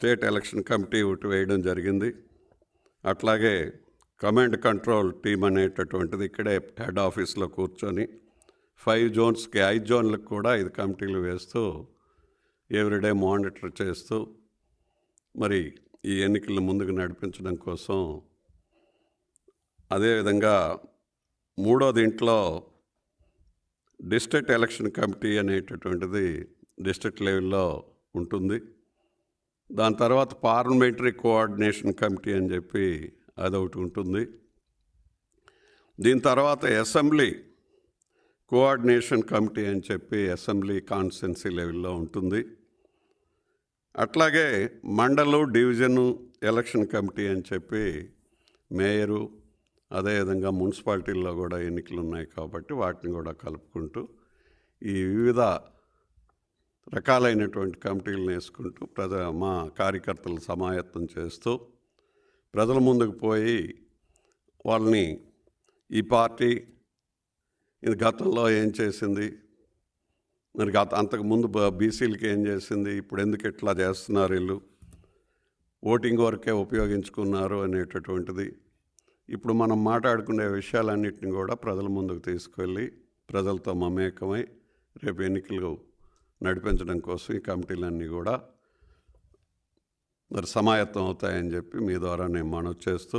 State election committee ఒకటి వేయడం జరిగింది. అట్లాగే కమాండ్ కంట్రోల్ టీమ్ అనేటటువంటిది ఇక్కడే హెడ్ ఆఫీస్లో కూర్చొని 5 జోన్స్కి 5 జోన్లకు కూడా 5 కమిటీలు వేస్తూ ఎవ్రీడే మానిటర్ చేస్తూ మరి ఈ ఎన్నికలను ముందుకు నడిపించడం కోసం, అదేవిధంగా మూడో దీంట్లో డిస్ట్రిక్ట్ ఎలక్షన్ కమిటీ అనేటటువంటిది డిస్ట్రిక్ట్ లెవెల్లో ఉంటుంది. దాని తర్వాత పార్లమెంటరీ కోఆర్డినేషన్ కమిటీ అని చెప్పి అదొకటి ఉంటుంది. దీని తర్వాత అసెంబ్లీ కోఆర్డినేషన్ కమిటీ అని చెప్పి అసెంబ్లీ కాన్స్టిట్యున్సీ లెవెల్లో ఉంటుంది. అట్లాగే మండలు డివిజను ఎలక్షన్ కమిటీ అని చెప్పి మేయరు, అదేవిధంగా మున్సిపాలిటీల్లో కూడా ఎన్నికలు ఉన్నాయి కాబట్టి వాటిని కూడా కలుపుకుంటూ ఈ వివిధ రకాలైనటువంటి కమిటీలను వేసుకుంటూ మా కార్యకర్తలు సమాయత్తం చేస్తూ ప్రజల ముందుకు పోయి వాళ్ళని ఈ పార్టీ ఇది గతంలో ఏం చేసింది, మరి అంతకుముందు బీసీలకి ఏం చేసింది, ఇప్పుడు ఎందుకు ఇట్లా చేస్తున్నారు, వీళ్ళు ఓటింగ్ వరకే ఉపయోగించుకున్నారు అనేటటువంటిది ఇప్పుడు మనం మాట్లాడుకునే విషయాలన్నింటినీ కూడా ప్రజల ముందుకు తీసుకెళ్ళి ప్రజలతో మమేకమై రేపు ఎన్నికలు నడిపించడం కోసం ఈ కమిటీలన్నీ కూడా మరి సమాయత్తం అవుతాయని చెప్పి మీ ద్వారా నేను మనవి చేస్తూ